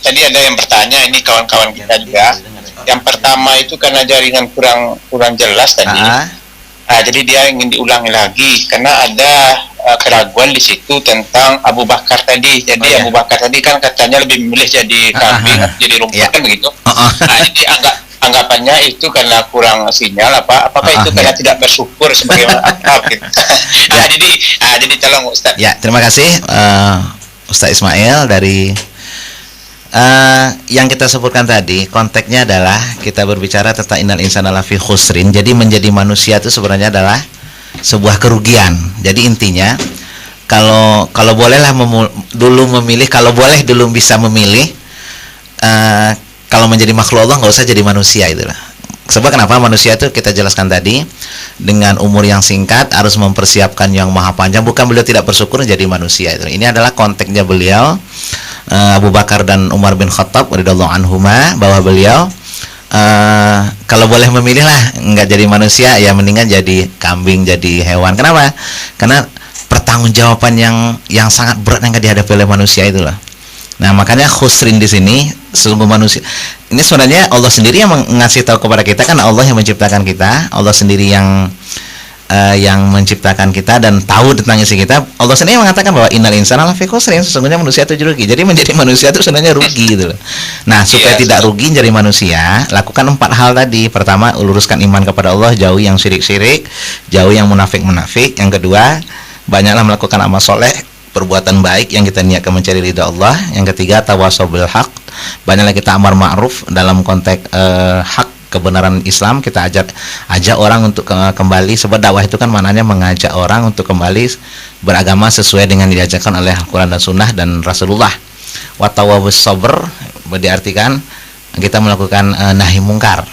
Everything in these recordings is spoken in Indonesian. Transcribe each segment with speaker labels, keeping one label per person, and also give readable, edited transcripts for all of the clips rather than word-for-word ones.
Speaker 1: tadi ada yang bertanya, ini kawan-kawan kita juga. Yang pertama itu karena jaringan kurang jelas tadi. Jadi dia ingin diulangi lagi karena ada keraguan di situ tentang Abu Bakar tadi. Jadi Abu Bakar tadi kan katanya lebih memilih jadi kambing, jadi rumput kan begitu. Jadi anggapannya itu karena kurang sinyal apakah itu karena tidak bersyukur sebagaimana gitu. Jadi tolong Ustaz.
Speaker 2: Ya, terima kasih Ustaz Ismail dari yang kita sebutkan tadi. Konteksnya adalah kita berbicara tentang innal insana lafi khusrin. Jadi menjadi manusia itu sebenarnya adalah sebuah kerugian. Jadi intinya kalau bolehlah dulu memilih, kalau boleh dulu bisa memilih, kalau menjadi makhluk Allah nggak usah jadi manusia itulah. Sebab kenapa manusia itu kita jelaskan tadi dengan umur yang singkat harus mempersiapkan yang maha panjang. Bukan beliau tidak bersyukur menjadi manusia itu. Ini adalah konteksnya beliau Abu Bakar dan Umar bin Khattab radhiyallahu anhuma, bahwa beliau kalau boleh memilih lah nggak jadi manusia ya mendingan jadi kambing, jadi hewan. Kenapa? Karena pertanggungjawaban yang sangat berat yang dihadapi oleh manusia itulah. Nah, makanya khusrin di sini sungguh manusia. Ini sebenarnya Allah sendiri yang ngasih tahu kepada kita, kan Allah yang menciptakan kita, Allah sendiri yang menciptakan kita dan tahu tentang isi kita. Allah sendiri mengatakan bahwa innal insana lafi khusrin, sesungguhnya manusia itu rugi. Jadi menjadi manusia itu sebenarnya rugi gitu loh. Nah, supaya tidak rugi jadi manusia, lakukan 4 hal tadi. Pertama, luruskan iman kepada Allah, jauhi yang syirik-syirik, jauhi yang munafik-munafik. Yang kedua, banyaklah melakukan amal soleh, perbuatan baik yang kita niatkan mencari ridha Allah. Yang ketiga, tawasau bil haq, banyaklah kita amar ma'ruf dalam konteks hak, kebenaran Islam. Kita ajak orang untuk kembali, sebab dakwah itu kan maknanya mengajak orang untuk kembali beragama sesuai dengan diajarkan oleh Al-Quran dan Sunnah dan Rasulullah. Wa tawawus sabr diartikan kita melakukan nahi mungkar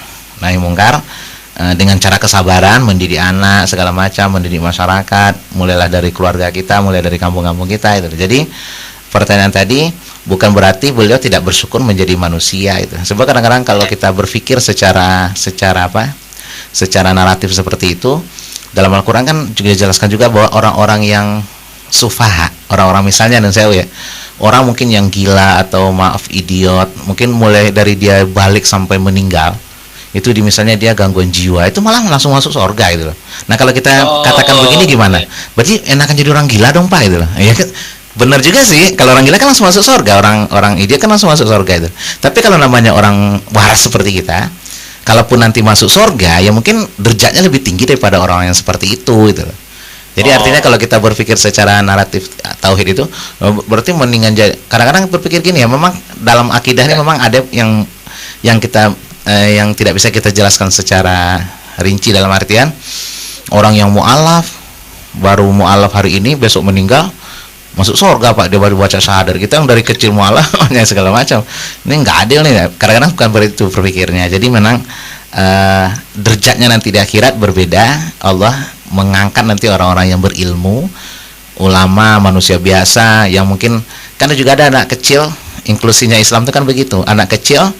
Speaker 2: dengan cara kesabaran, mendidik anak segala macam, mendidik masyarakat, mulailah dari keluarga kita, mulai dari kampung-kampung kita itu. Jadi pertanyaan tadi bukan berarti beliau tidak bersyukur menjadi manusia itu. Sebab kadang-kadang kalau kita berpikir secara naratif seperti itu, dalam Al-Quran kan juga dijelaskan juga bahwa orang-orang yang sufaha, orang-orang misalnya dan saya ya, orang mungkin yang gila atau maaf idiot, mungkin mulai dari dia balik sampai meninggal, itu misalnya dia gangguan jiwa, itu malah langsung masuk surga itu loh. Nah, kalau kita katakan begini gimana? Berarti enakan jadi orang gila dong Pak itu loh. Ya kan? Benar juga sih, kalau orang gila kan langsung masuk surga, orang idiot kan langsung masuk surga itu. Tapi kalau namanya orang waras seperti kita, kalaupun nanti masuk surga, ya mungkin derajatnya lebih tinggi daripada orang yang seperti itu gitu loh. Jadi artinya kalau kita berpikir secara naratif tauhid itu, berarti mendingan kadang-kadang berpikir gini ya, memang dalam akidah ini memang ada yang kita yang tidak bisa kita jelaskan secara rinci, dalam artian orang yang mu'alaf, baru mu'alaf hari ini, besok meninggal masuk surga Pak, dia baru baca syahadat. Kita yang dari kecil mu'alaf segala macam, ini nggak adil nih. Kadang-kadang bukan seperti itu berpikirnya. Jadi memang derajatnya nanti di akhirat berbeda. Allah mengangkat nanti orang-orang yang berilmu, ulama, manusia biasa yang mungkin, karena juga ada anak kecil, inklusinya Islam itu kan begitu, anak kecil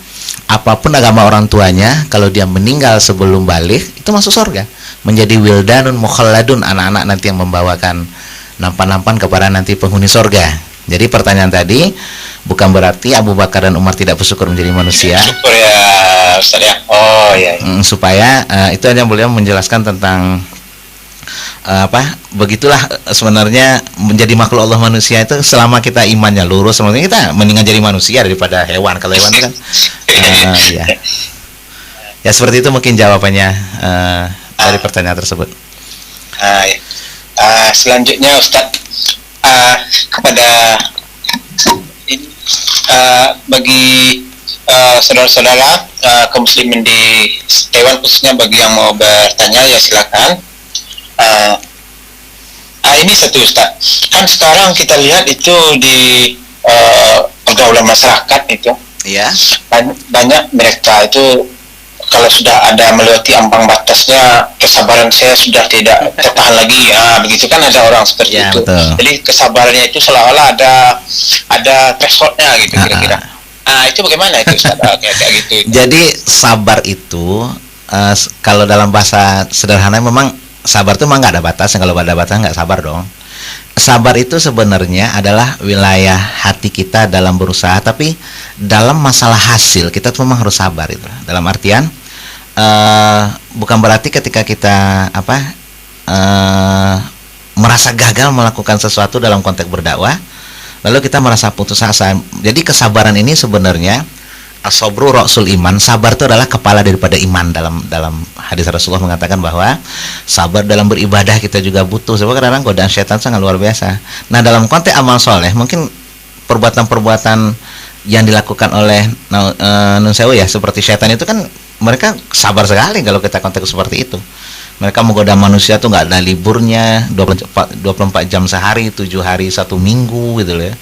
Speaker 2: apapun agama orang tuanya, kalau dia meninggal sebelum balik itu masuk surga, menjadi wildanun mukhalladun, anak-anak nanti yang membawakan nampan-nampan kepada nanti penghuni surga. Jadi pertanyaan tadi bukan berarti Abu Bakar dan Umar tidak bersyukur menjadi manusia.
Speaker 1: Syukur ya Ustaz ya. Oh ya.
Speaker 2: Supaya itu hanya beliau menjelaskan tentang begitulah sebenarnya menjadi makhluk Allah manusia itu, selama kita imannya lurus, sebenarnya kita mendingan jadi manusia daripada hewan. Kalau hewan kan ya seperti itu mungkin jawabannya dari pertanyaan tersebut.
Speaker 1: Selanjutnya Ustaz, kepada bagi saudara-saudara kaum muslimin di Taiwan, khususnya bagi yang mau bertanya ya silakan. Ini satu Ustaz, kan sekarang kita lihat itu di pergaulan masyarakat itu
Speaker 2: ya,
Speaker 1: banyak mereka itu kalau sudah ada melewati ambang batasnya, kesabaran saya sudah tidak tertahan lagi, begitu kan, ada orang seperti itu. Betul. Jadi kesabarannya itu seolah-olah ada thresholdnya gitu kira-kira. Itu bagaimana itu Ustaz? Kayak gitu.
Speaker 2: Jadi sabar itu kalau dalam bahasa sederhana memang sabar itu memang nggak ada batas. Kalau ada batas nggak sabar dong. sabar itu sebenarnya adalah wilayah hati kita dalam berusaha, tapi dalam masalah hasil kita tuh memang harus sabar itu. Dalam artian bukan berarti ketika kita merasa gagal melakukan sesuatu dalam konteks berdakwah, lalu kita merasa putus asa. Jadi kesabaran ini sebenarnya as-sabru ra'sul iman. Sabar itu adalah kepala daripada iman. Dalam hadis Rasulullah mengatakan bahwa sabar dalam beribadah kita juga butuh, sebab kadang-kadang godaan syaitan sangat luar biasa. Nah, dalam konteks amal soleh, mungkin perbuatan-perbuatan yang dilakukan oleh nun sewu ya, seperti syaitan itu kan mereka sabar sekali kalau kita konteks seperti itu. Mereka menggoda manusia tuh nggak ada liburnya, 24 jam sehari, 7 hari 1 minggu gitu loh ya.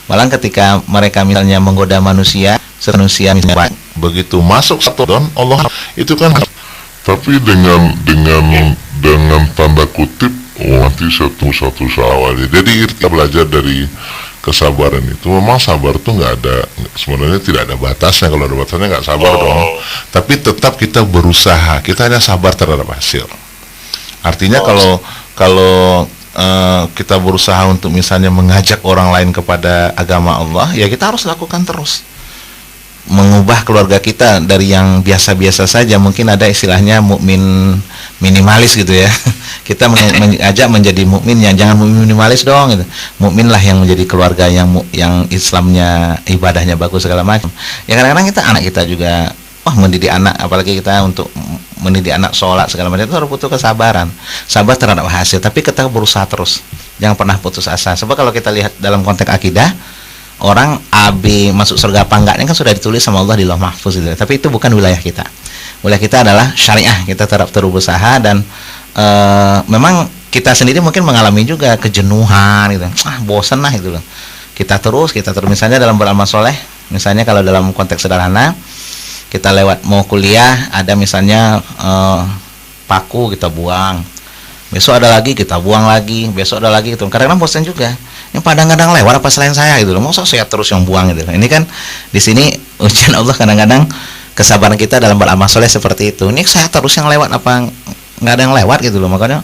Speaker 2: Malah ketika mereka misalnya menggoda manusia misalnya
Speaker 3: begitu masuk satu dan Allah itu kan, tapi dengan tanda kutip nanti satu awalnya. Jadi kita belajar dari kesabaran itu, memang sabar tuh nggak ada, sebenarnya tidak ada batasnya. Kalau ada batasnya nggak sabar dong. Tapi tetap kita berusaha, kita hanya sabar terhadap hasil. Artinya kalau kita berusaha untuk misalnya mengajak orang lain kepada agama Allah, ya kita harus lakukan terus. Mengubah keluarga kita dari yang biasa-biasa saja, mungkin ada istilahnya mukmin minimalis gitu ya. Kita mengajak menjadi mukmin yang jangan minimalis dong gitu. Mukminlah yang menjadi keluarga yang Islamnya, ibadahnya bagus segala macam. Ya kadang-kadang anak kita juga mendidik anak, apalagi kita untuk mendidik anak sholat segala macam, itu harus butuh kesabaran, sabar terhadap hasil, tapi kita berusaha terus, jangan pernah putus asa. Sebab kalau kita lihat dalam konteks akidah, orang AB masuk surga apa enggaknya kan sudah ditulis sama Allah di Lauh Mahfuz gitu. Tapi itu bukan wilayah kita. Wilayah kita adalah syariah, kita tetap terus berusaha. Dan memang kita sendiri mungkin mengalami juga kejenuhan gitu, bosan lah gitu loh. Kita terus misalnya dalam beramal soleh, misalnya kalau dalam konteks sederhana, kita lewat mau kuliah, ada misalnya paku kita buang, besok ada lagi kita buang lagi, besok ada lagi gitu. Kadang-kadang bosan juga, yang kadang-kadang lewat apa selain saya gitu loh, masa saya terus yang buang gitu. Ini kan di sini ujian Allah, kadang-kadang kesabaran kita dalam beramal soleh seperti itu. Ini saya terus yang lewat apa nggak ada yang lewat gitu loh, makanya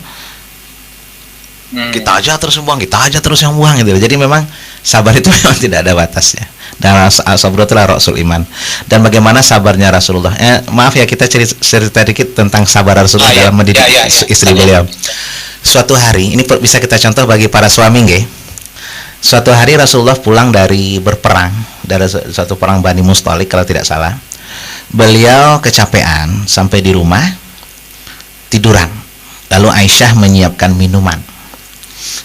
Speaker 3: kita aja terus yang buang, kita aja terus yang buang gitu loh. Jadi memang sabar itu memang tidak ada batasnya. Dan sabar itulah Rasul iman. Dan bagaimana sabarnya Rasulullah? Maaf ya, kita cerita dikit tentang sabar Rasulullah dalam mendidik istri beliau. Suatu hari, ini bisa kita contoh bagi para suami nggih. Suatu hari Rasulullah pulang dari berperang, dari suatu perang Bani Mustalik kalau tidak salah. Beliau kecapean, sampai di rumah tiduran. Lalu Aisyah menyiapkan minuman.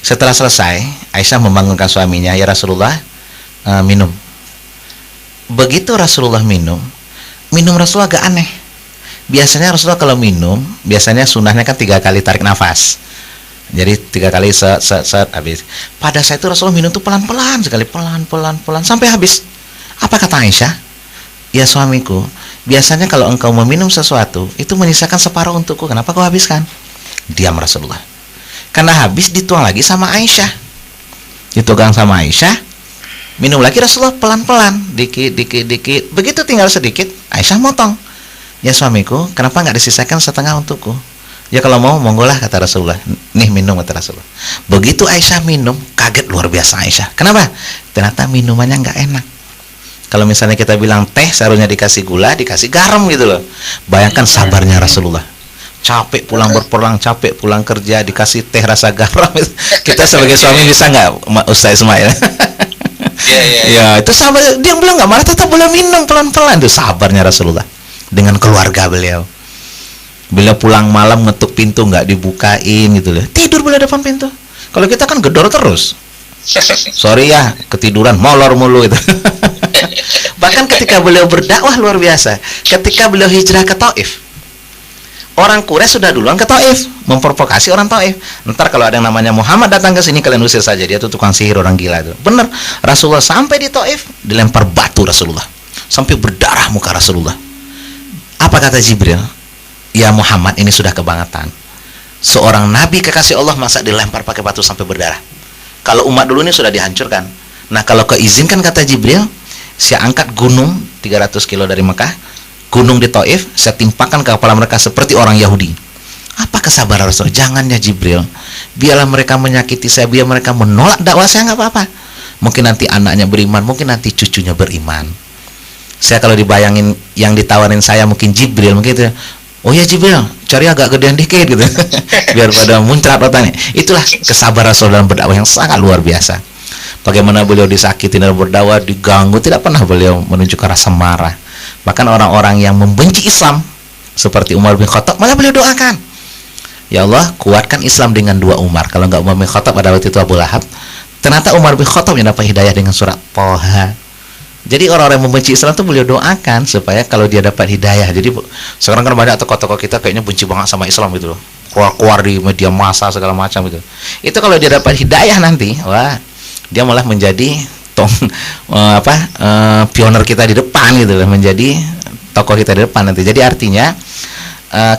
Speaker 3: Setelah selesai, Aisyah membangunkan suaminya, "Ya Rasulullah, minum." Begitu Rasulullah minum Rasulullah agak aneh. Biasanya Rasulullah kalau minum, biasanya sunnahnya kan 3 kali tarik nafas. Jadi 3 kali set habis. Pada saat itu Rasulullah minum tuh pelan-pelan sekali, pelan sampai habis. Apa kata Aisyah? "Ya suamiku, biasanya kalau engkau meminum sesuatu, itu menyisakan separuh untukku. Kenapa kau habiskan?" Diam Rasulullah. Karena habis dituang lagi sama Aisyah. Dituang sama Aisyah. Minum lagi Rasulullah pelan-pelan, dikit. Begitu tinggal sedikit, Aisyah motong. "Ya suamiku, kenapa nggak disisakan setengah untukku?" "Ya kalau mau, monggolah," kata Rasulullah. "Nih minum," kata Rasulullah. Begitu Aisyah minum, kaget luar biasa Aisyah. Kenapa? Ternyata minumannya nggak enak. Kalau misalnya kita bilang teh seharusnya dikasih gula, dikasih garam gitu loh. Bayangkan sabarnya Rasulullah. Capek pulang berperang, capek pulang kerja, dikasih teh rasa garam. Kita sebagai suami bisa nggak, Ustaz Ismail? Ya, itu sabar. Dia bilang nggak marah, tetap boleh minum pelan-pelan. Itu sabarnya Rasulullah dengan keluarga beliau. Beliau pulang malam ngetuk pintu nggak dibukain gitu loh. Tidur beliau depan pintu. Kalau kita kan gedor terus. Sorry ya, ketiduran, molor mulu itu. Bahkan ketika beliau berdakwah luar biasa. Ketika beliau hijrah ke Taif, orang Quraisy sudah duluan ke Taif, memprovokasi orang Taif. Ntar kalau ada yang namanya Muhammad datang ke sini, kalian usir saja, dia tuh tukang sihir, orang gila itu. Bener, Rasulullah sampai di Taif, dilempar batu Rasulullah, sampai berdarah muka Rasulullah. Apa kata Jibril? "Ya Muhammad, ini sudah kebangetan. Seorang nabi kekasih Allah masa dilempar pakai batu sampai berdarah. Kalau umat dulu ini sudah dihancurkan. Nah kalau keizinkan," kata Jibril, "saya angkat gunung 300 kilo dari Mekah, gunung di Taif, saya timpakan ke kepala mereka seperti orang Yahudi.
Speaker 2: Apa kesabaran Rasul? Jangan ya Jibril, biarlah mereka menyakiti saya, biar mereka menolak dakwah saya, nggak apa-apa. Mungkin nanti anaknya beriman, mungkin nanti cucunya beriman. Saya kalau dibayangin yang ditawarin saya mungkin Jibril, mungkin itu, oh ya Jibril, cari agak gedean dikit gitu, biar pada muncrat otaknya. Itulah kesabaran Rasul dalam berdakwah yang sangat luar biasa. Bagaimana beliau disakiti dalam berdakwah, diganggu, tidak pernah beliau menunjukkan rasa marah. Bahkan orang-orang yang membenci Islam seperti Umar bin Khattab, malah beliau doakan, ya Allah, kuatkan Islam dengan 2 Umar. Kalau enggak Umar bin Khattab, pada waktu itu Abu Lahab. Ternyata Umar bin Khattab yang dapat hidayah dengan surat Thaha. Jadi orang-orang yang membenci Islam itu beliau doakan supaya kalau dia dapat hidayah. Jadi sekarang kan banyak tokoh-tokoh kita kayaknya benci banget sama Islam gitu loh, keluar-keluar di media massa segala macam gitu. Itu kalau dia dapat hidayah nanti, wah, dia malah menjadi pioner kita di depan gitu loh, menjadi tokoh kita di depan nanti. Jadi artinya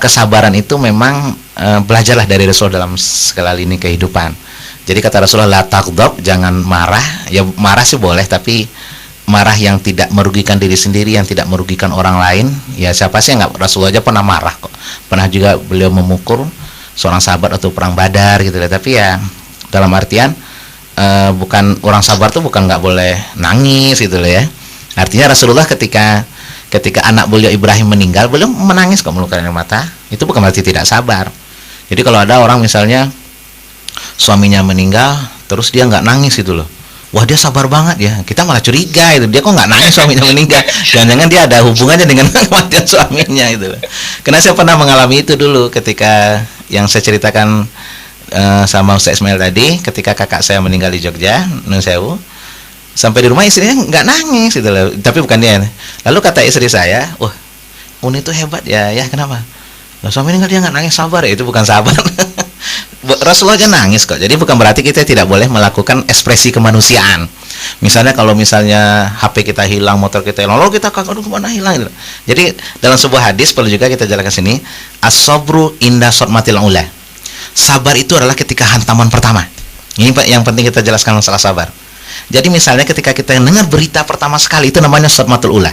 Speaker 2: kesabaran itu memang belajarlah dari Rasul dalam segala lini kehidupan. Jadi kata Rasulullah, la taghdab, jangan marah. Ya marah sih boleh, tapi marah yang tidak merugikan diri sendiri, yang tidak merugikan orang lain. Ya siapa sih yang nggak, Rasulullah aja pernah marah kok. Pernah juga beliau memukul seorang sahabat atau perang Badar gitu ya. Tapi ya dalam artian bukan, orang sabar tuh bukan nggak boleh nangis gitu loh ya. Artinya Rasulullah ketika anak beliau Ibrahim meninggal, beliau menangis kok, mengeluarkan air mata. Itu bukan berarti tidak sabar. Jadi kalau ada orang misalnya suaminya meninggal terus dia nggak nangis gitu loh, wah dia sabar banget ya, kita malah curiga itu, dia kok nggak nangis suaminya meninggal, jangan-jangan dia ada hubungannya dengan kematian suaminya itu. Karena saya pernah mengalami itu dulu ketika yang saya ceritakan sama Ustaz Ismail tadi, ketika kakak saya meninggal di Jogja, Nun Sewu, sampai di rumah istrinya nggak nangis gitu loh, tapi bukan dia. Lalu kata istri saya, wah Uni itu hebat ya, ya kenapa? Nah, suami meninggal dia nggak nangis, sabar ya. Itu bukan sabar. Rasulullah aja nangis kok. Jadi bukan berarti kita tidak boleh melakukan ekspresi kemanusiaan. Misalnya kalau misalnya HP kita hilang, motor kita hilang, lalu kita aduh kemana hilang gitu. Jadi dalam sebuah hadis perlu juga kita jelaskan sini, as-sabru inda sotmatil ula. Sabar itu adalah ketika hantaman pertama. Ini yang penting kita jelaskan masalah sabar. Jadi misalnya ketika kita dengar berita pertama sekali, itu namanya sotmatul ula.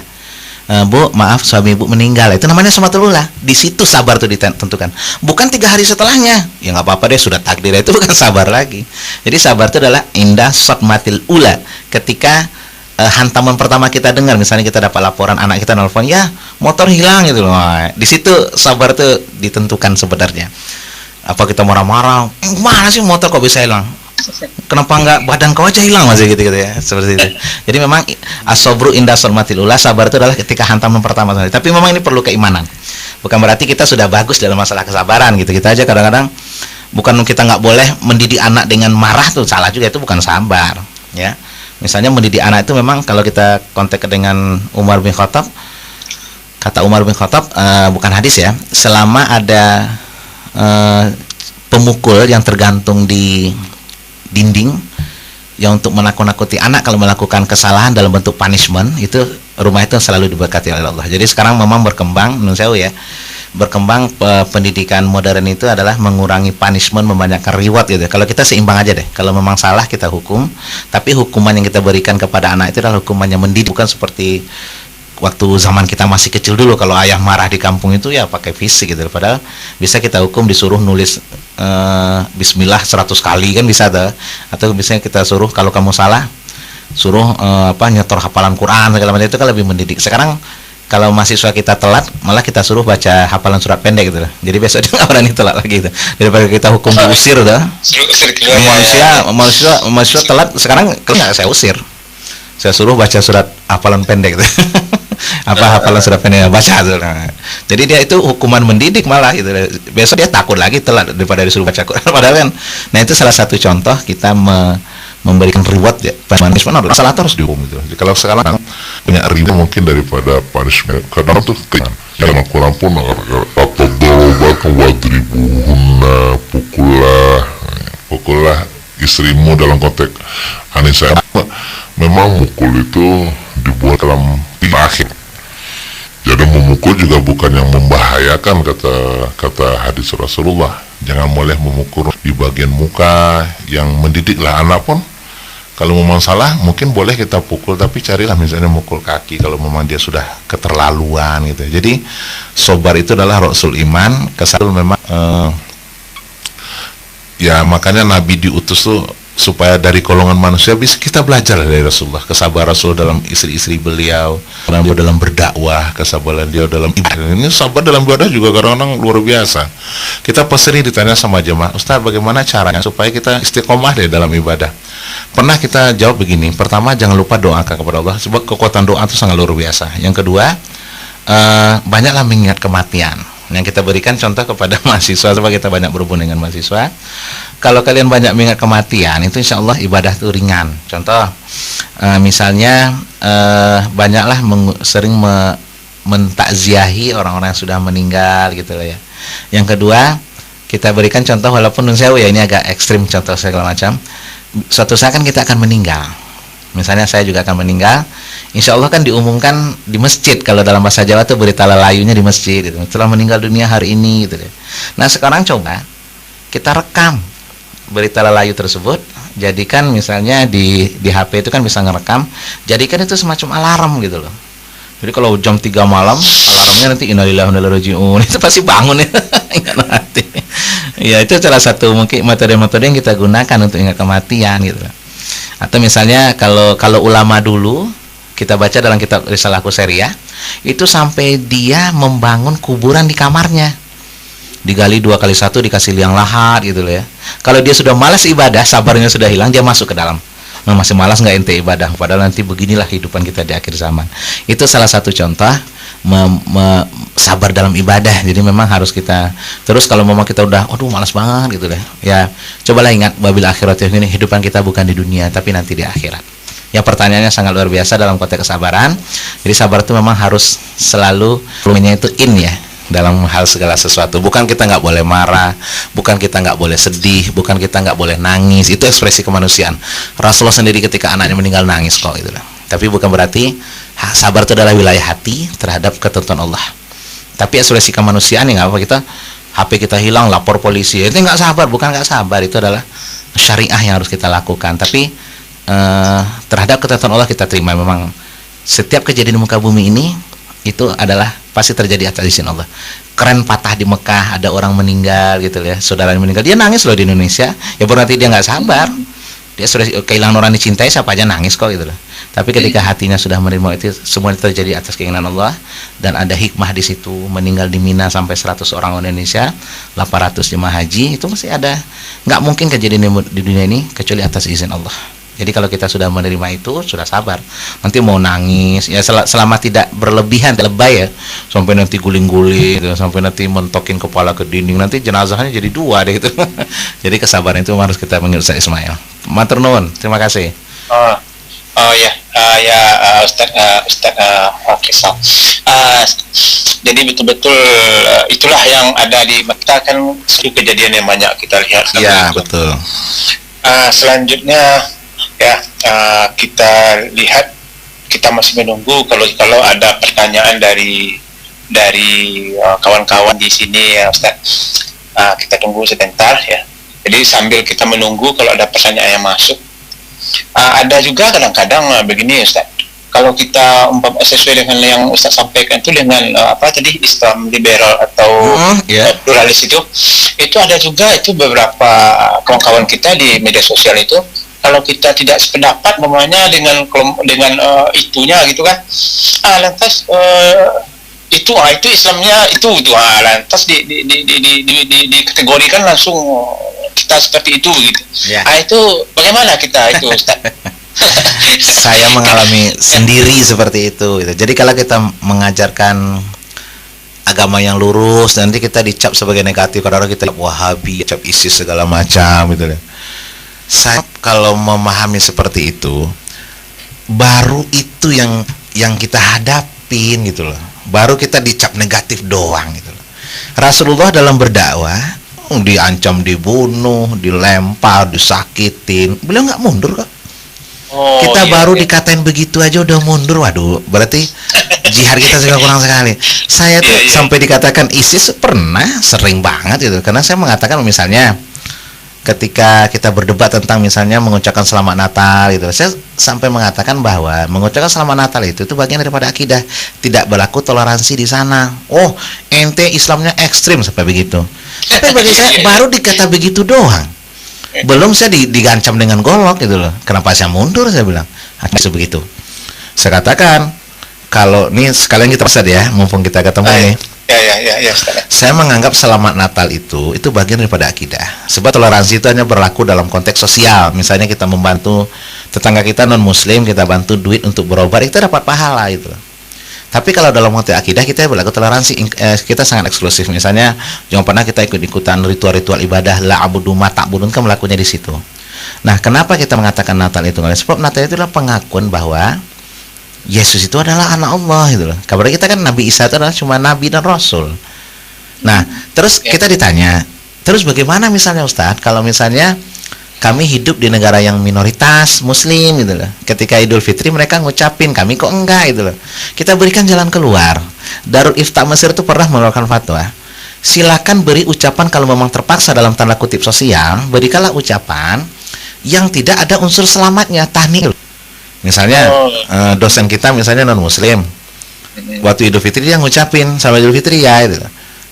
Speaker 2: Bu, maaf suami ibu meninggal, itu namanya sotmatul ula. Di situ sabar itu ditentukan. Bukan 3 hari setelahnya. Ya nggak apa-apa deh, sudah takdir, itu bukan sabar lagi. Jadi sabar itu adalah indah sotmatil ula. Ketika hantaman pertama kita dengar, misalnya kita dapat laporan anak kita nelfon, ya motor hilang gitu loh. Di situ sabar itu ditentukan sebenarnya. Apa kita marah-marah, mana sih motor kok bisa hilang? Kenapa nggak badan kau aja hilang masih gitu ya, seperti itu. Jadi memang as-sabru inda sotmatil ula, sabar itu adalah ketika hantaman pertama. Tapi memang ini perlu keimanan. Bukan berarti kita sudah bagus dalam masalah kesabaran gitu. Kita aja kadang-kadang, bukan kita nggak boleh mendidik anak dengan marah, tuh salah juga, itu bukan sabar ya. Misalnya mendidik anak itu memang kalau kita kontak dengan Umar bin Khattab, kata Umar bin Khattab, bukan hadis ya, selama ada pemukul yang tergantung di dinding yang untuk menakut-nakuti anak kalau melakukan kesalahan dalam bentuk punishment, itu rumah itu selalu diberkati oleh Allah. Jadi sekarang memang berkembang, menurut saya ya, berkembang pendidikan modern itu adalah mengurangi punishment, membanyakkan reward gitu. Kalau kita seimbang aja deh, kalau memang salah kita hukum, tapi hukuman yang kita berikan kepada anak itu adalah hukuman yang mendidik, bukan seperti waktu zaman kita masih kecil dulu, kalau ayah marah di kampung itu ya pakai fisik gitu. Padahal bisa kita hukum, disuruh nulis bismillah 100 kali kan bisa tuh. Atau misalnya kita suruh kalau kamu salah suruh nyetor hafalan Quran segala macam, itu kan lebih mendidik. Sekarang kalau mahasiswa kita telat, malah kita suruh baca hafalan surat pendek gitu loh. Jadi besok dia nggak berani telat lagi gitu. Daripada kita hukum diusir udah. Mahasiswa telat sekarang nggak saya usir. Saya suruh baca surat hafalan pendek gitu. Hafalan surat pendek baca tuh. Nah. Jadi dia itu hukuman mendidik malah gitu. Besok dia takut lagi telat daripada disuruh baca Quran. Padahal kan, nah itu salah satu contoh kita memberikan reward ya. Punishment salah terus dihukum gitu. Jadi kalau sekarang
Speaker 4: banyak reward mungkin daripada punishment. Karena itu yang Al-Quran pun atau dorobatun wadribuhunna, pukullah istrimu dalam konteks Anissa. Memang mukul itu dibuat dalam akhir. Jadi memukul juga bukan yang membahayakan, kata hadis Rasulullah. Jangan boleh memukul di bagian muka, yang mendidiklah anak pun. Kalau memang salah mungkin boleh kita pukul, tapi carilah misalnya mukul kaki kalau memang dia sudah keterlaluan gitu. Jadi sabar itu adalah rasul iman. Kesabaran memang ya makanya Nabi diutus tuh supaya dari golongan manusia bisa kita belajar dari Rasulullah, kesabaran Rasul dalam istri-istri beliau, dalam berdakwah, kesabaran dia dalam ibadah. Ini sabar dalam ibadah juga kadang-kadang luar biasa. Kita sering ditanya sama jemaah, Ustaz bagaimana caranya supaya kita istiqomah deh dalam ibadah. Pernah kita jawab begini, pertama jangan lupa doakan kepada Allah, sebab kekuatan doa itu sangat luar biasa. Yang kedua, banyaklah mengingat kematian. Yang kita berikan contoh kepada mahasiswa, supaya kita banyak berhubungan dengan mahasiswa. Kalau kalian banyak mengingat kematian, itu insya Allah ibadah itu ringan. Contoh, misalnya banyaklah sering mentakziahi orang-orang yang sudah meninggal gitu loh ya. Yang kedua, kita berikan contoh walaupun saya ya ini agak ekstrim contoh segala macam. Suatu saat kan kita akan meninggal. Misalnya saya juga akan meninggal. Insya Allah kan diumumkan di masjid, kalau dalam bahasa Jawa itu berita lalayunya di masjid gitu. Setelah meninggal dunia hari ini gitu deh. Nah sekarang coba kita rekam berita lalayu tersebut, jadikan misalnya di HP itu kan bisa ngerekam, jadikan itu semacam alarm gitu loh. Jadi kalau jam 3 malam alarmnya nanti innalillahi wa inna ilaihi raji'un, itu pasti bangun ya. Ingat mati. Ya itu salah satu mungkin metode-metode yang kita gunakan untuk ingat kematian gitu loh. Atau misalnya kalau ulama dulu kita baca dalam kitab Risalah Qusairiyah, itu sampai dia membangun kuburan di kamarnya, digali 2x1, dikasih liang lahat gitu loh ya. Kalau dia sudah malas ibadah, sabarnya sudah hilang, dia masuk ke dalam. Masih malas nggak ente ibadah, padahal nanti beginilah kehidupan kita di akhir zaman. Itu salah satu contoh sabar dalam ibadah. Jadi memang harus kita terus, kalau memang kita udah aduh malas banget gitu deh ya, cobalah ingat wabil akhirat, ini kehidupan kita bukan di dunia tapi nanti di akhirat. Ya pertanyaannya sangat luar biasa dalam konteks kesabaran. Jadi sabar itu memang harus selalu punya itu ya dalam hal segala sesuatu. Bukan kita nggak boleh marah, bukan kita nggak boleh sedih, bukan kita nggak boleh nangis. Itu ekspresi kemanusiaan. Rasulullah sendiri ketika anaknya meninggal nangis kok gitu. Tapi bukan berarti sabar itu adalah wilayah hati terhadap ketentuan Allah. Tapi ekspresi kemanusiaan ya nggak apa, kita HP kita hilang lapor polisi, itu nggak sabar. Bukan nggak sabar, itu adalah syariah yang harus kita lakukan. Tapi terhadap ketentuan Allah kita terima. Memang setiap kejadian di muka bumi ini itu adalah pasti terjadi atas izin Allah. Keren patah di Mekah, ada orang meninggal gitu ya, saudaranya meninggal, dia nangis loh. Di Indonesia ya berarti dia nggak sabar, dia sudah kehilangan orang dicintai, siapa aja nangis kok gitu loh. Tapi ketika hatinya sudah menerima itu, semua terjadi atas keinginan Allah, dan ada hikmah di situ. Meninggal di Mina sampai 100 orang Indonesia, 800 jemaah haji, itu masih ada. Nggak mungkin kejadian di dunia ini kecuali atas izin Allah. Jadi kalau kita sudah menerima itu, sudah sabar. Nanti mau nangis ya selama tidak berlebihan, lebay ya, sampai nanti guling-guling gitu, sampai nanti mentokin kepala ke dinding, nanti jenazahnya jadi 2 deh gitu. Jadi kesabaran itu harus kita menurut Ustaz Ismail. Matur nuwun, terima kasih.
Speaker 1: Ustaz Faisal. Jadi betul-betul itulah yang ada di Mekah, kan kejadian yang banyak kita lihat.
Speaker 2: Iya betul.
Speaker 1: Selanjutnya ya kita lihat, kita masih menunggu kalau ada pertanyaan dari kawan-kawan di sini ya Ustaz. Kita tunggu sebentar ya. Jadi sambil kita menunggu kalau ada pertanyaan yang masuk, ada juga kadang-kadang begini Ustaz. Kalau kita sesuai dengan yang Ustaz sampaikan itu dengan Islam liberal atau pluralis itu ada juga itu beberapa kawan-kawan kita di media sosial itu, kalau kita tidak sependapat namanya dengan itunya gitu kan, lantas itu Islamnya itu lantas dikategorikan langsung kita seperti itu gitu. Itu bagaimana kita itu Ustaz?
Speaker 2: Saya mengalami sendiri seperti itu gitu. Jadi kalau kita mengajarkan agama yang lurus, nanti kita dicap sebagai negatif, karena kita Wahabi, cap ISIS segala macam gitu. Saya kalau memahami seperti itu, baru itu yang kita hadapin gitu loh. Baru kita dicap negatif doang gitu loh. Rasulullah dalam berdakwah diancam dibunuh, dilempar, disakitin, beliau nggak mundur kok. Kita baru dikatain begitu aja udah mundur, waduh, berarti jihad kita juga kurang sekali. Saya tuh sampai dikatakan ISIS pernah, sering banget gitu, karena saya mengatakan misalnya ketika kita berdebat tentang misalnya mengucapkan selamat Natal gitu, saya sampai mengatakan bahwa mengucapkan selamat Natal itu bagian daripada akidah, tidak berlaku toleransi di sana. Oh, ente Islamnya ekstrim sampai begitu. Tapi bagi saya baru dikata begitu doang, belum saya digancam dengan golok gitu loh. Kenapa saya mundur, saya bilang begitu. Saya katakan, kalau ini sekalian kita pesan ya, mumpung kita ketemu nih.
Speaker 1: Ya.
Speaker 2: Saya menganggap selamat Natal itu bagian daripada akidah. Sebab toleransi itu hanya berlaku dalam konteks sosial. Misalnya kita membantu tetangga kita non Muslim, kita bantu duit untuk berobat, kita dapat pahala itu. Tapi kalau dalam konteks akidah kita berlaku toleransi, kita sangat eksklusif. Misalnya jangan pernah kita ikut-ikutan ritual-ritual ibadah la abudu ma ta'budun, kan melakukannya di situ. Nah, kenapa kita mengatakan Natal itu? Sebab Natal itu adalah pengakuan bahwa Yesus itu adalah anak Allah gitu loh. Kabar kita kan Nabi Isa itu adalah cuma nabi dan rasul. Nah, terus kita ditanya, terus bagaimana misalnya Ustadz kalau misalnya kami hidup di negara yang minoritas Muslim gitu loh. Ketika Idul Fitri mereka ngucapin, kami kok enggak gitu loh. Kita berikan jalan keluar. Darul Ifta Mesir itu pernah mengeluarkan fatwa. Silakan beri ucapan kalau memang terpaksa dalam tanda kutip sosial, berikanlah ucapan yang tidak ada unsur selamatnya, tahnil. Misalnya dosen kita misalnya non Muslim, waktu Idul Fitri dia ngucapin selamat Idul Fitri ya gitu.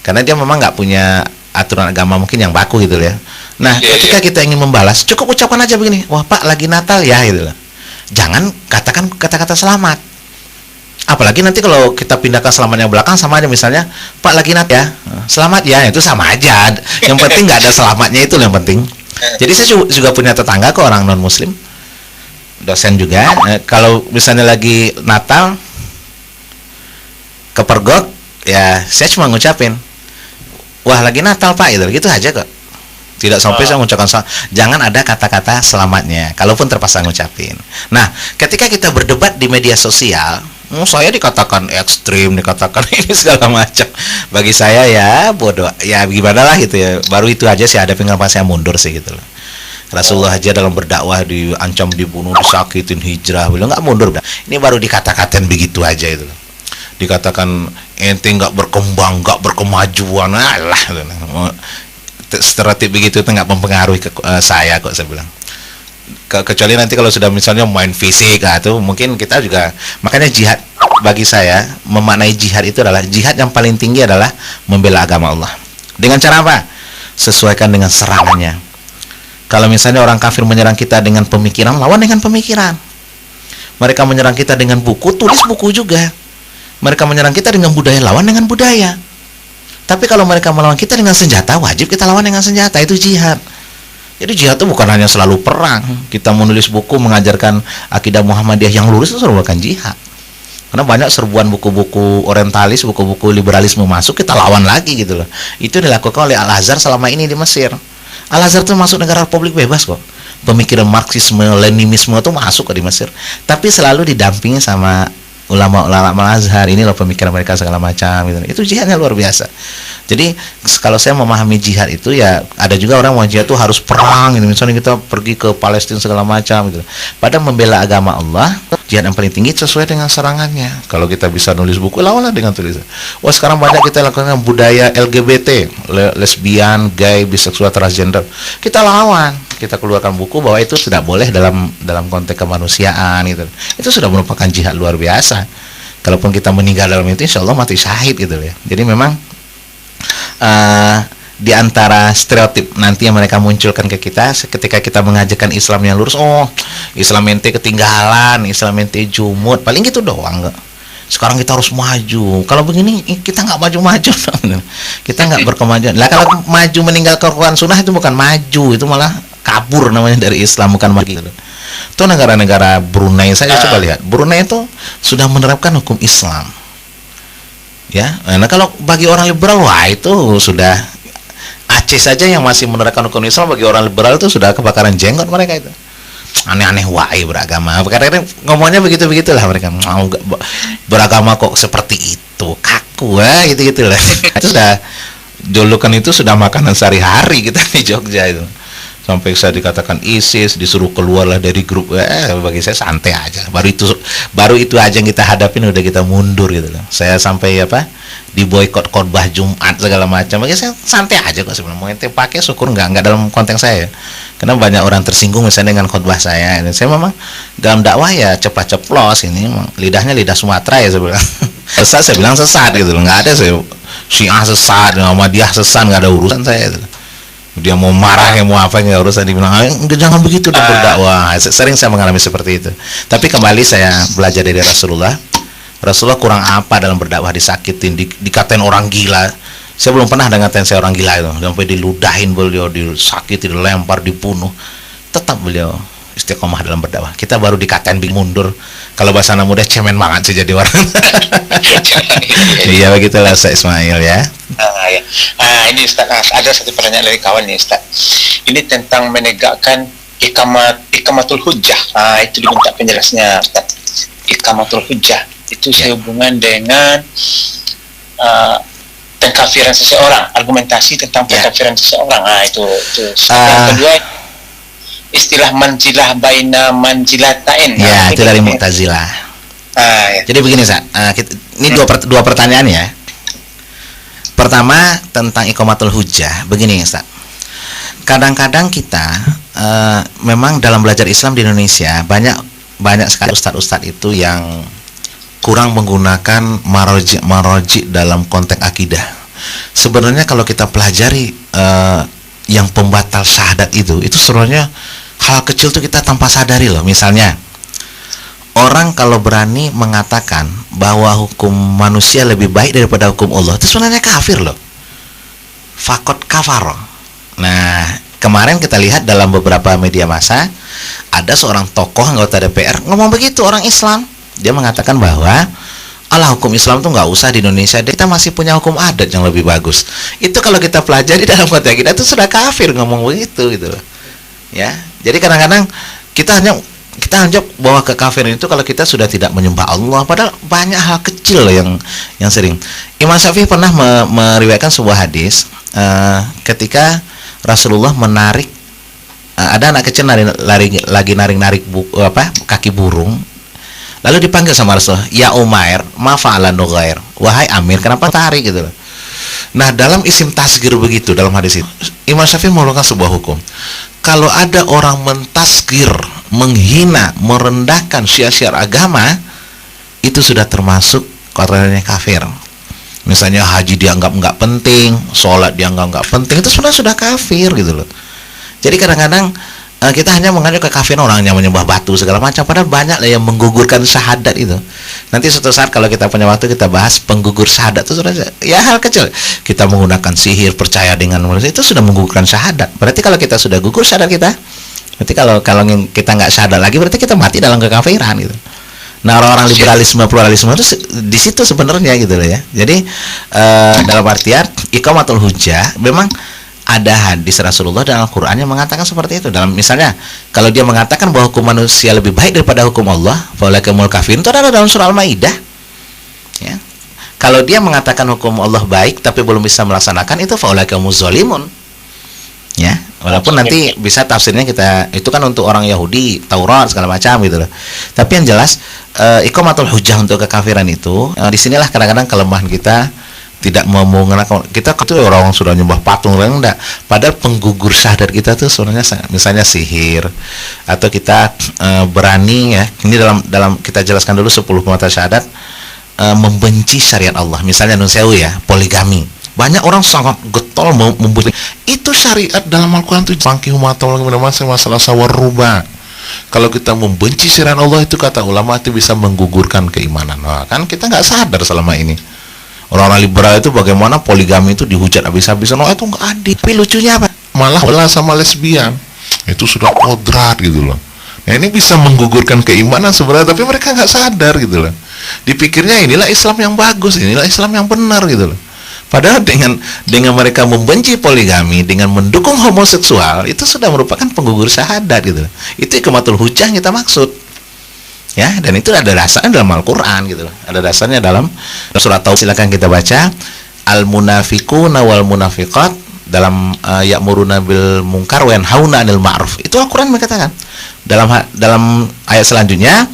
Speaker 2: Karena dia memang nggak punya aturan agama mungkin yang baku gitu ya. Nah, ketika kita ingin membalas, cukup ucapkan aja begini, wah Pak lagi Natal ya gitu loh. Jangan katakan kata-kata selamat. Apalagi nanti kalau kita pindahkan selamatnya belakang sama aja, misalnya Pak lagi Natal ya, selamat ya, itu sama aja. Yang penting nggak ada selamatnya, itu yang penting. Jadi saya juga punya tetangga kok orang non Muslim, dosen juga. Kalau misalnya lagi Natal kepergok, ya saya cuma ngucapin, wah lagi Natal Pak, gitu aja kok. Tidak sampai saya mengucapkan jangan ada kata-kata selamatnya, kalaupun terpaksa ngucapin. Nah, ketika kita berdebat di media sosial, saya dikatakan ekstrim, dikatakan ini segala macam. Bagi saya ya bodoh, ya gimana lah gitu ya. Baru itu aja sih ada kenapa saya mundur sih gitu loh. Rasulullah aja dalam berdakwah diancam dibunuh, disakitin, hijrah, beliau nggak mundur. Ini baru dikatakan begitu aja itu loh. Dikatakan ente nggak berkembang, nggak berkemajuan, alah. Stereotip begitu itu nggak mempengaruhi saya kok, saya bilang. Kecuali nanti kalau sudah misalnya main fisik, itu mungkin kita juga. Makanya jihad bagi saya, memaknai jihad itu adalah jihad yang paling tinggi adalah membela agama Allah. Dengan cara apa? Sesuaikan dengan serangannya. Kalau misalnya orang kafir menyerang kita dengan pemikiran, lawan dengan pemikiran. Mereka menyerang kita dengan buku, tulis buku juga. Mereka menyerang kita dengan budaya, lawan dengan budaya. Tapi kalau mereka melawan kita dengan senjata, wajib kita lawan dengan senjata. Itu jihad. Jadi jihad itu bukan hanya selalu perang. Kita menulis buku mengajarkan akidah Muhammadiyah yang lurus, itu merupakan jihad. Karena banyak serbuan buku-buku orientalis, buku-buku liberalisme masuk, kita lawan lagi gitu loh. Itu dilakukan oleh Al-Azhar selama ini di Mesir. Al-Azhar itu masuk negara republik bebas kok. Pemikiran Marxisme, Leninisme itu masuk ke di Mesir. Tapi selalu didampingi sama ulama-ulama Al-Azhar, ini loh pemikiran mereka segala macam gitu. Itu jihadnya luar biasa. Jadi kalau saya memahami jihad itu ya, ada juga orang mau jihad itu harus perang gitu. Misalnya kita pergi ke Palestina segala macam gitu. Padahal membela agama Allah, jihad yang paling tinggi sesuai dengan serangannya. Kalau kita bisa nulis buku, lawanlah dengan tulisan. Wah, sekarang banyak kita lakukan budaya LGBT, lesbian, gay, biseksual, transgender. Kita lawan. Kita keluarkan buku bahwa itu tidak boleh dalam konteks kemanusiaan gitu. Itu sudah merupakan jihad luar biasa. Kalaupun kita meninggal dalam itu, insya Allah mati syahid gitu ya. Jadi memang di antara stereotip nanti yang mereka munculkan ke kita ketika kita mengajarkan Islam yang lurus, oh Islam ente ketinggalan, Islam ente jumut, paling gitu doang kok. Sekarang kita harus maju. Kalau begini kita nggak maju-maju, kita nggak berkemajuan. Lah kalau maju meninggal Quran Sunnah itu bukan maju, itu malah kabur namanya dari Islam, bukan maju. Itu negara-negara Brunei, saya coba lihat. Brunei itu sudah menerapkan hukum Islam. Ya, nah kalau bagi orang liberal, wah itu sudah Aceh saja yang masih menerapkan hukum Islam, bagi orang liberal itu sudah kebakaran jenggot mereka itu. Aneh-aneh wae beragama. Karena ngomongnya begitu-begitulah mereka. Mau beragama kok seperti itu, kaku gitu-gitulah. Itu sudah julukan, itu sudah makanan sehari-hari kita di Jogja itu. sampai saya dikatakan ISIS, disuruh keluarlah dari grup. Bagi saya santai aja. Baru itu aja yang kita hadapin udah kita mundur gitu loh. Saya sampai diboikot khotbah Jumat segala macam. Bagi saya santai aja kok sebenarnya. Mau ente pakai syukur enggak dalam konteks saya. Karena banyak orang tersinggung misalnya dengan khotbah saya. Saya memang dalam dakwah ya cepat ceplos ini. Lidahnya lidah Sumatera ya sebenarnya. Sesat saya bilang sesat gitu loh. Enggak ada saya Syiah sesat, Muhammadiyah sesat, enggak ada urusan saya gitu. Dia mau marah mau apa nggak urusan, dibilang jangan begitu dong berdakwah. Sering saya mengalami seperti itu. Tapi kembali saya belajar dari Rasulullah kurang apa dalam berdakwah, disakitin, dikatain orang gila. Saya belum pernah ngatain saya orang gila itu, sampai diludahin beliau, disakiti, dilempar, dibunuh. Tetap beliau istiqomah dalam berdakwah. Kita baru dikatain mundur. Kalau bahasa anak muda cemen banget sih jadi orang. Iya begitulah Ustaz Ismail ya.
Speaker 1: Ya. Ini Ustaz, ada satu pertanyaan dari kawan nih Ustaz. Ini tentang menegakkan ikamatul hujjah. Itu diminta penjelasnya Ustaz. Ikamatul hujjah itu sehubungan dengan pengkafiran seseorang, argumentasi tentang pengkafiran seseorang. Itu. Yang kedua, istilah manzilah baina manzilatain.
Speaker 2: Ya, itu dari Mu'tazilah.
Speaker 1: Ya.
Speaker 2: Jadi begini, Sa. Ini dua pertanyaan ya. Pertama tentang iqamatul hujjah. Begini, Ustaz. Kadang-kadang kita memang dalam belajar Islam di Indonesia banyak sekali ustadz-ustadz itu yang kurang menggunakan maroji dalam konteks akidah. Sebenarnya kalau kita pelajari yang pembatal syahadat itu sebenarnya hal kecil tuh kita tanpa sadari loh. Misalnya orang kalau berani mengatakan bahwa hukum manusia lebih baik daripada hukum Allah, itu sebenarnya kafir loh. Fakot kafar. Nah, kemarin kita lihat dalam beberapa media massa ada seorang tokoh anggota DPR ngomong begitu, orang Islam. Dia mengatakan bahwa hukum Islam tuh nggak usah di Indonesia, kita masih punya hukum adat yang lebih bagus. Itu kalau kita pelajari dalam konteks kita itu sudah kafir ngomong begitu gitu loh. Ya, jadi kadang-kadang kita anggap bahwa kekafiran itu kalau kita sudah tidak menyembah Allah, padahal banyak hal kecil yang sering. Imam Syafi'i pernah meriwayatkan sebuah hadis ketika Rasulullah menarik ada anak kecil lagi narik kaki burung, lalu dipanggil sama Rasulullah, ya Umair, ma fa'ala nughair, wahai Amir, kenapa tarik gitu loh. Nah, dalam isim tasgir begitu dalam hadis itu Imam Syafi'i mengeluarkan sebuah hukum. Kalau ada orang mentasgir, menghina, merendahkan syiar-syiar agama, itu sudah termasuk kategorinya kafir. Misalnya haji dianggap nggak penting, sholat dianggap nggak penting, itu sudah kafir gitu loh. Jadi kadang-kadang kita hanya menganggap kekafiran orang yang menyembah batu segala macam, padahal banyak lah yang menggugurkan syahadat itu. Nanti suatu saat kalau kita punya waktu kita bahas penggugur syahadat itu sudah ya hal kecil. Kita menggunakan sihir, percaya dengan manusia, itu sudah menggugurkan syahadat. Berarti kalau kita sudah gugur syahadat kita, berarti kalau kita nggak syahadat lagi, berarti kita mati dalam kekafiran gitu. Nah, orang-orang liberalisme, pluralisme itu di situ sebenarnya gitu loh ya. Jadi dalam artian iqamatul hujjah memang ada hadis Rasulullah dalam Al-Quran yang mengatakan seperti itu. Dalam misalnya kalau dia mengatakan bahwa hukum manusia lebih baik daripada hukum Allah, faulaikumul kafirun, itu ada dalam surah Al-Maidah. Ya. Kalau dia mengatakan hukum Allah baik tapi belum bisa melaksanakan, itu faulaikumuz zalimun. Ya, walaupun nanti bisa tafsirnya kita itu kan untuk orang Yahudi, Taurat segala macam gitu loh. Tapi yang jelas iqamatul hujjah untuk kekafiran itu disinilah kadang-kadang kelemahan kita. Tidak mau mengenal kita itu orang sudah nyembah patung enggak, padahal penggugur syahadat kita tuh sebenarnya misalnya sihir, atau kita berani ya, ini dalam kita jelaskan dulu 10 pembatal syahadat, membenci syariat Allah, misalnya nunsewu ya, poligami. Banyak orang sangat getol membenci itu syariat dalam Al-Quran itu bangki umatullah masalah sawaruba. Kalau kita membenci syariat Allah itu kata ulama itu bisa menggugurkan keimanan. Nah, kan kita nggak sadar selama ini. Orang-orang liberal itu bagaimana poligami itu dihujat habis-habisan, itu nggak adil. Tapi lucunya apa? Malah belah sama lesbian, itu sudah kodrat gitu loh. Nah, ini bisa menggugurkan keimanan sebenarnya, tapi mereka nggak sadar gitu loh. Dipikirnya inilah Islam yang bagus, inilah Islam yang benar gitu loh. Padahal dengan mereka membenci poligami, dengan mendukung homoseksual, itu sudah merupakan penggugur syahadat gitu loh. Itu iqamatul hujjah yang kita maksud. Ya, dan itu ada dasarnya dalam Al-Quran gitu loh. Ada dasarnya dalam surat Taubah, silakan kita baca. Al-munafiquna wal munafiqat dalam ya'muruna bil munkar wa yanhauna 'anil ma'ruf. Itu Al-Qur'an mengatakan. Dalam ayat selanjutnya,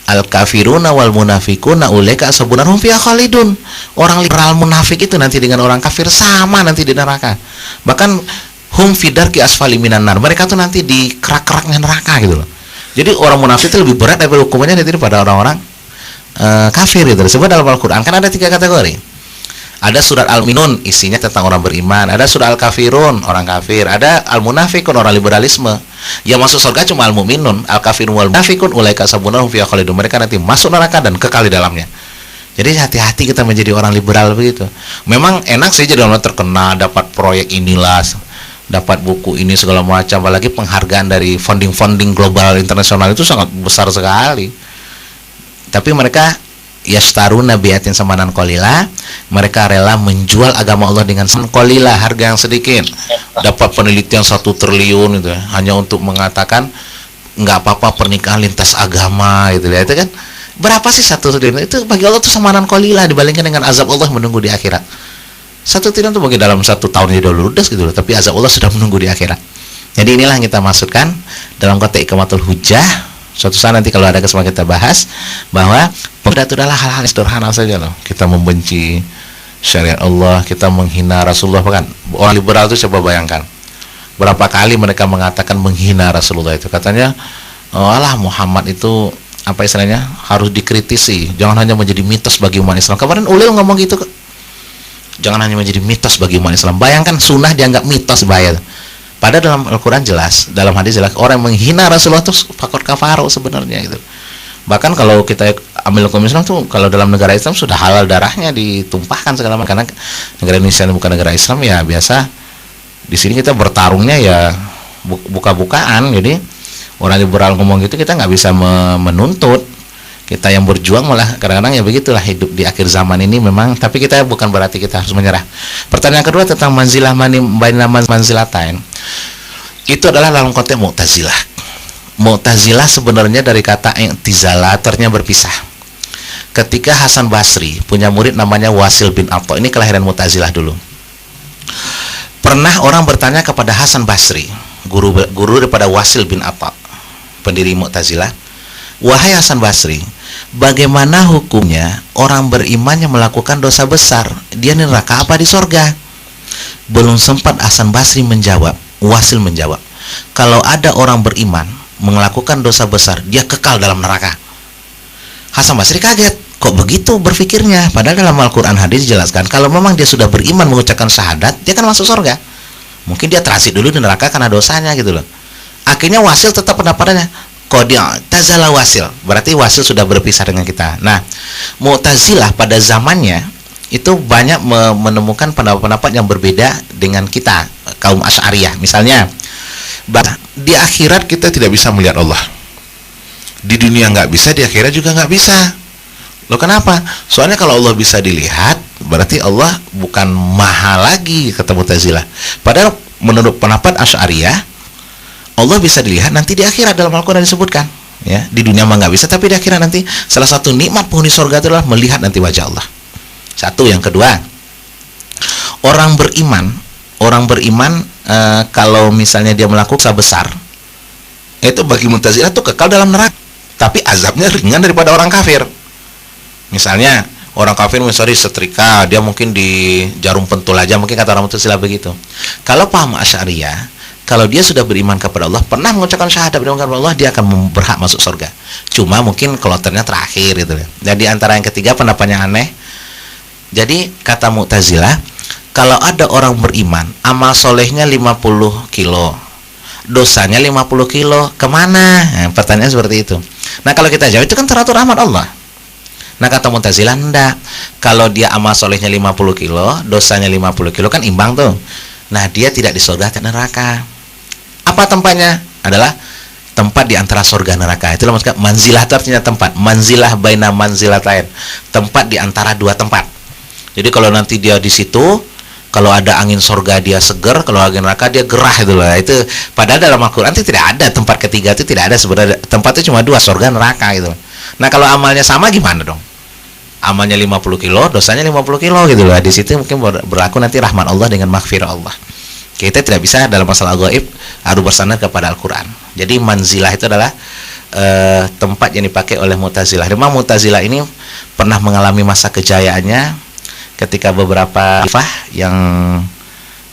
Speaker 2: al kafiruna wal munafiquna ulaika ashabunarhum fiha khalidun. Orang liberal munafik itu nanti dengan orang kafir sama nanti di neraka. Bahkan hum fidarki asfali minan nar. Mereka tuh nanti di kerak-keraknya neraka gitu loh. Jadi orang munafik itu lebih berat daripada hukumannya daripada orang-orang kafir gitu. Sebab dalam Al-Qur'an kan ada 3 kategori. Ada surat Al-Minun, isinya tentang orang beriman. Ada surat Al-Kafirun, orang kafir. Ada Al-Munafikun, orang liberalisme. Yang masuk surga cuma Al-Mu'minun, Al-Kafirun wal Munafikun ulaika ashabunarhum fiha khalidun. Mereka nanti masuk neraka dan kekal di dalamnya. Jadi hati-hati kita menjadi orang liberal begitu. Memang enak sih jadi orang terkenal, dapat proyek inilah, dapat buku ini segala macam, apalagi penghargaan dari funding global internasional itu sangat besar sekali. Tapi mereka yastaruna biatin samanan qalila, mereka rela menjual agama Allah dengan qalila, harga yang sedikit. Dapat penelitian 1 triliun itu hanya untuk mengatakan nggak apa-apa pernikahan lintas agama gitu ya. Itu kan berapa sih 1 triliun? Itu bagi Allah itu samanan qalila dibandingkan dengan azab Allah menunggu di akhirat. 1 triliun itu bagi dalam 1 tahun dia udah ludes gitu loh, tapi azab Allah sudah menunggu di akhirat. Jadi inilah yang kita maksudkan dalam konteks iqamatul hujjah. Suatu saat nanti kalau ada kesempatan kita bahas bahwa itu adalah hal-hal sederhana saja loh. Kita membenci syariat Allah, kita menghina Rasulullah. Bahkan orang liberal itu coba bayangkan berapa kali mereka mengatakan menghina Rasulullah itu. Katanya alah Muhammad itu apa istilahnya harus dikritisi, jangan hanya menjadi mitos bagi umat Islam. Kemarin Ulil ngomong gitu, jangan hanya menjadi mitos bagi umat Islam. Bayangkan sunnah dianggap mitos, bahaya. Padahal dalam Al-Quran jelas, dalam hadis jelas, orang yang menghina Rasulullah itu fakor kafaro sebenarnya gitu. Bahkan kalau kita ambil hukum Islam tuh, kalau dalam negara Islam sudah halal darahnya ditumpahkan segala macam. Karena negara Indonesia bukan negara Islam ya biasa. Di sini kita bertarungnya ya buka-bukaan. Jadi orang liberal ngomong gitu kita nggak bisa menuntut. Kita yang berjuang malah kadang-kadang ya begitulah hidup di akhir zaman ini memang. Tapi kita bukan berarti kita harus menyerah. Pertanyaan kedua tentang manzilah manzilatain. Itu adalah dalam konteks Mu'tazilah. Mu'tazilah sebenarnya dari kata i'tizala, artinya berpisah. Ketika Hasan Basri punya murid namanya Wasil bin Atha, ini kelahiran Mu'tazilah dulu. Pernah orang bertanya kepada Hasan Basri, guru daripada Wasil bin Atha, pendiri Mu'tazilah, wahai Hasan Basri, bagaimana hukumnya orang beriman yang melakukan dosa besar, dia di neraka apa di sorga? Belum sempat Hasan Basri menjawab, Wasil menjawab, kalau ada orang beriman melakukan dosa besar, dia kekal dalam neraka. Hasan Basri kaget, kok begitu berpikirnya? Padahal dalam Al-Quran hadis dijelaskan, kalau memang dia sudah beriman mengucapkan syahadat, dia akan masuk surga. Mungkin dia transit dulu di neraka karena dosanya gitu loh. Akhirnya Wasil tetap pendapatnya, Qadi'a tazala Wasil, berarti Wasil sudah berpisah dengan kita. Nah, Mu'tazilah pada zamannya itu banyak menemukan pendapat-pendapat yang berbeda dengan kita, kaum Asy'ariyah. Misalnya, di akhirat kita tidak bisa melihat Allah. Di dunia nggak bisa, di akhirat juga nggak bisa. Loh kenapa? Soalnya kalau Allah bisa dilihat, berarti Allah bukan maha lagi, kata Mu'tazilah. Padahal menurut pendapat Asy'ariyah, Allah bisa dilihat nanti di akhirat, dalam Al-Quran disebutkan. Ya, di dunia mah nggak bisa, tapi di akhirat nanti salah satu nikmat penghuni surga itu adalah melihat nanti wajah Allah. Satu. Yang kedua, orang beriman kalau misalnya dia melakukan dosa besar, itu bagi Mu'tazilah itu kekal dalam neraka, tapi azabnya ringan daripada orang kafir. Misalnya orang kafir misalnya setrika, dia mungkin di jarum pentul aja, mungkin kata orang Mu'tazilah begitu. Kalau paham Asy'ariyah, kalau dia sudah beriman kepada Allah, pernah mengucapkan syahadat beriman kepada Allah, dia akan berhak masuk surga. Cuma mungkin kloternya terakhir gitu. Jadi antara yang ketiga pendapatnya aneh. Jadi kata Mu'tazilah, kalau ada orang beriman, amal solehnya 50 kilo, dosanya 50 kilo, kemana? Nah, pertanyaan seperti itu. Nah kalau kita jawab, itu kan teratur rahmat Allah. Nah kata Mu'tazilah, enggak. Kalau dia amal solehnya 50 kilo, dosanya 50 kilo, kan imbang tuh. Nah dia tidak di surga dan neraka. Apa tempatnya? Adalah tempat di antara surga neraka. Itulah maksudnya manzilah, itu artinya tempat. Manzilah baina manzilatain, tempat di antara dua tempat. Jadi kalau nanti dia di situ, kalau ada angin surga dia seger, kalau angin neraka dia gerah itu loh. Itu padahal dalam Al-Qur'an itu tidak ada tempat ketiga, itu tidak ada sebenarnya. Tempatnya cuma dua, surga neraka gitu. Nah, kalau amalnya sama gimana dong? Amalnya 50 kilo, dosanya 50 kilo gitu loh. Di situ mungkin berlaku nanti rahmat Allah dengan maghfirah Allah. Kita tidak bisa dalam masalah gaib harus bersandar kepada Al-Qur'an. Jadi manzilah itu adalah tempat yang dipakai oleh Mu'tazilah. Memang Mu'tazilah ini pernah mengalami masa kejayaannya ketika beberapa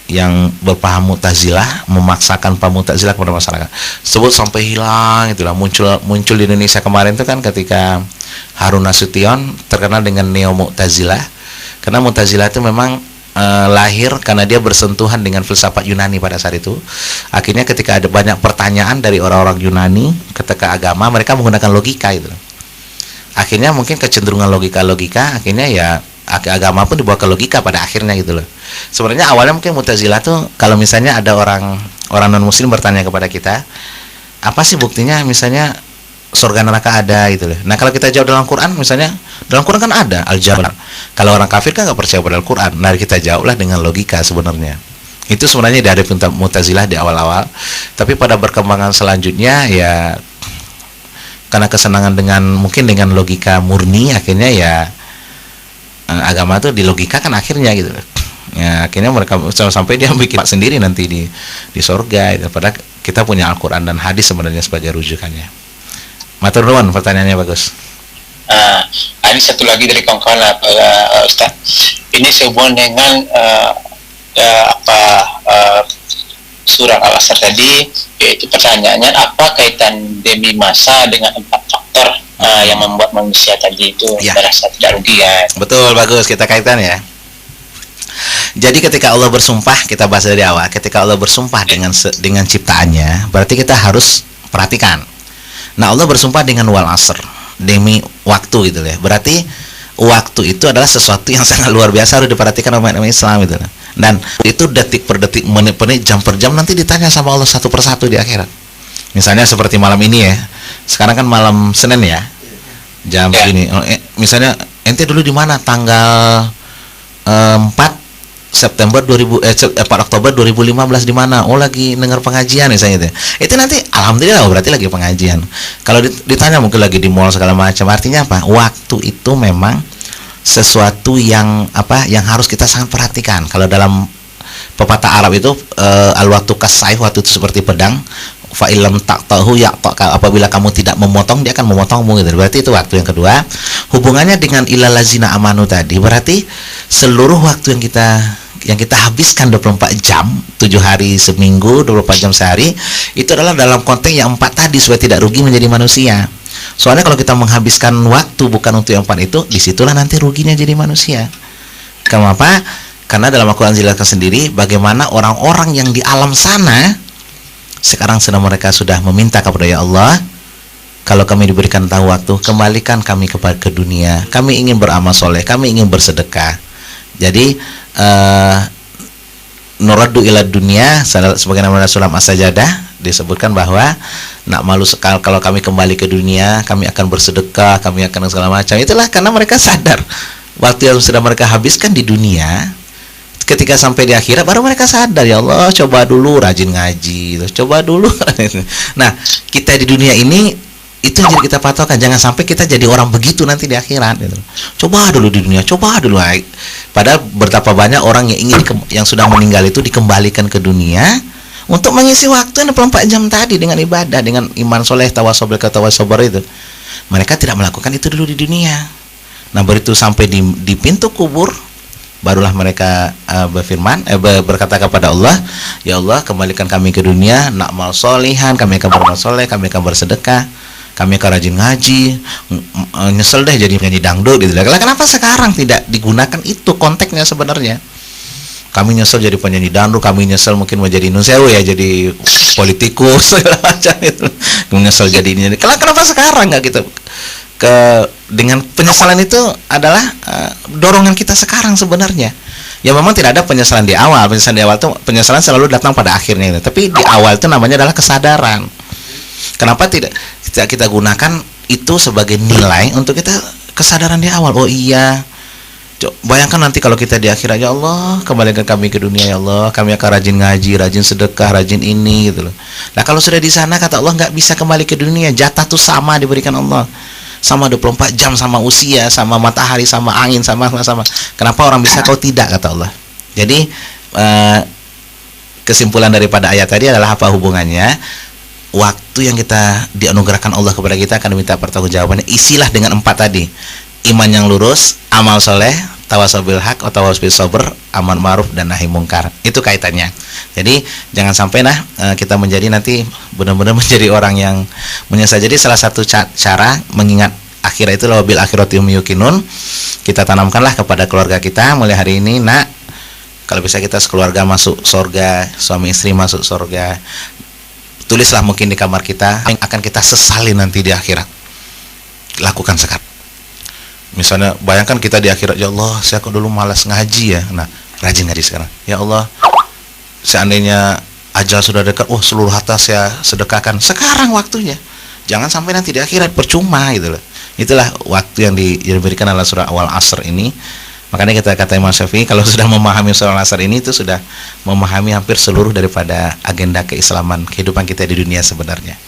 Speaker 2: yang berpaham Mu'tazilah memaksakan paham Mu'tazilah kepada masyarakat. Sebut sampai hilang itulah muncul di Indonesia kemarin itu kan ketika Harun Nasution terkenal dengan neo Mu'tazilah. Karena Mu'tazilah itu memang lahir karena dia bersentuhan dengan filsafat Yunani pada saat itu. Akhirnya ketika ada banyak pertanyaan dari orang-orang Yunani ketika agama, mereka menggunakan logika itu. Akhirnya mungkin kecenderungan logika akhirnya ya agama pun dibawa ke logika pada akhirnya gitu loh. Sebenarnya awalnya mungkin Mu'tazilah tuh kalau misalnya ada orang non muslim bertanya kepada kita, apa sih buktinya misalnya surga neraka ada gitu loh. Nah, kalau kita jawab dalam Quran, misalnya dalam Quran kan ada al-jabar. Kalau orang kafir kan nggak percaya pada Al-Quran. Nah, kita jawablah dengan logika sebenarnya. Itu sebenarnya dari Mu'tazilah di awal-awal. Tapi pada perkembangan selanjutnya ya karena kesenangan mungkin dengan logika murni, akhirnya ya agama itu dilogikakan akhirnya gitu loh. Ya, akhirnya mereka sampai dia bikin sendiri nanti di surga gitu. Padahal kita punya Al-Quran dan hadis sebenarnya sebagai rujukannya. Matur nuwun, pertanyaannya bagus.
Speaker 1: Ini satu lagi dari kawan-kawan Ustaz. Ini sehubungan dengan surah Al-Asr tadi, yaitu pertanyaannya apa kaitan demi masa dengan 4 faktor yang membuat manusia tadi itu merasa tidak rugi ya.
Speaker 2: Betul, bagus, kita kaitan ya. Jadi ketika Allah bersumpah, kita bahas dari awal, ketika Allah bersumpah dengan ciptaannya, berarti kita harus perhatikan. Nah, Allah bersumpah dengan wal asr, demi waktu gitu ya. Berarti waktu itu adalah sesuatu yang sangat luar biasa, harus diperhatikan oleh umat Islam gitu. Dan itu detik per detik, menit per menit, jam per jam nanti ditanya sama Allah satu persatu di akhirat. Misalnya seperti malam ini ya. Sekarang kan malam Senin ya. Jam segini. Misalnya ente dulu di mana tanggal 4 Oktober 2015 di mana? Oh, lagi dengar pengajian misalnya itu nanti alhamdulillah berarti lagi pengajian. Kalau ditanya mungkin lagi di mall segala macam. Artinya apa? Waktu itu memang sesuatu yang harus kita sangat perhatikan. Kalau dalam pepatah Arab itu al-waqtu kas-saif, waktu itu seperti pedang. Fa illam taqtahu yaqta'ka, apabila kamu tidak memotong dia akan memotongmu gitu. Berarti itu waktu yang kedua. Hubungannya dengan ilal lazina amanu tadi, berarti seluruh waktu yang kita habiskan 24 jam, 7 hari seminggu, 24 jam sehari, itu adalah dalam konteks yang 4 tadi supaya tidak rugi menjadi manusia. Soalnya kalau kita menghabiskan waktu bukan untuk yang 4 itu, disitulah nanti ruginya jadi manusia. Kenapa? Karena dalam Al-Quran dijelaskan sendiri bagaimana orang-orang yang di alam sana sekarang sedang mereka sudah meminta kepada ya Allah, kalau kami diberikan tahu waktu, kembalikan kami ke dunia. Kami ingin beramal soleh, kami ingin bersedekah. Jadi nuraddu ila dunia, sebagaimana sulam as-sajadah disebutkan bahwa nak malu sekali kalau kami kembali ke dunia, kami akan bersedekah, kami akan segala macam. Itulah karena mereka sadar waktu yang sudah mereka habiskan di dunia, ketika sampai di akhirat baru mereka sadar, ya Allah, coba dulu rajin ngaji, coba dulu. Nah, kita di dunia ini itu yang jadi kita patokan, jangan sampai kita jadi orang begitu nanti di akhirat gitu. Coba dulu di dunia, coba dulu. Padahal betapa banyak orang yang sudah meninggal itu dikembalikan ke dunia untuk mengisi waktu 24 jam tadi dengan ibadah, dengan iman soleh, tawasobil ke tawasobar itu. Mereka tidak melakukan itu dulu di dunia. Nah, begitu sampai di pintu kubur, barulah mereka berkata kepada Allah, ya Allah, kembalikan kami ke dunia, na'mal solihan, kami akan beramal soleh, kami akan bersedekah, kami akan rajin ngaji, nyesel deh jadi penyanyi dangdut gitu. Kenapa sekarang tidak digunakan itu konteksnya sebenarnya? Kami nyesel jadi penyanyi dangdut, kami nyesel mungkin mau jadi nusewu ya, jadi politikus segala macam itu. Kami nyesel jadi ini. Kenapa sekarang nggak gitu? Dengan penyesalan itu adalah dorongan kita sekarang sebenarnya. Ya memang tidak ada penyesalan di awal. Penyesalan selalu datang pada akhirnya. Tapi di awal itu namanya adalah kesadaran. Kenapa tidak kita gunakan itu sebagai nilai untuk kita kesadaran di awal? Oh iya, bayangkan nanti kalau kita di akhirat, ya Allah, kembalikan kami ke dunia ya Allah, kami akan rajin ngaji, rajin sedekah, rajin ini gitu loh. Nah, kalau sudah di sana kata Allah nggak bisa kembali ke dunia, jatah tuh sama diberikan Allah, sama 24 jam, sama usia, sama matahari, sama angin, sama. Kenapa orang bisa kau tidak, kata Allah. Jadi kesimpulan daripada ayat tadi adalah apa hubungannya? Waktu yang kita dianugerahkan Allah kepada kita akan diminta pertanggungjawabannya. Isilah dengan 4 tadi. Iman yang lurus, amal soleh, tawassul bil haq, tawassul bis sabr, amar ma'ruf dan nahi mungkar. Itu kaitannya. Jadi jangan sampai kita menjadi nanti benar-benar menjadi orang yang menyesal. Jadi salah satu cara mengingat akhirat itu bil akhirati hum yuqinun. Kita tanamkanlah kepada keluarga kita mulai hari ini, nak, kalau bisa kita sekeluarga masuk surga, suami istri masuk surga. Tulislah mungkin di kamar kita yang akan kita sesali nanti di akhirat. Lakukan sekarang. Misalnya bayangkan kita di akhirat, ya Allah, saya kok dulu malas ngaji ya. Nah, rajin ngaji sekarang. Ya Allah, seandainya ajal sudah dekat, seluruh harta saya sedekahkan. Sekarang waktunya. Jangan sampai nanti di akhirat percuma gitu loh. Itulah waktu yang diberikan dalam surah Wal Asr ini. Makanya kita kata Imam Syafi'i, kalau sudah memahami surah Al Asr ini, itu sudah memahami hampir seluruh daripada agenda keislaman kehidupan kita di dunia sebenarnya.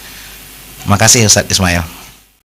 Speaker 2: Makasih Ustadz Ismail.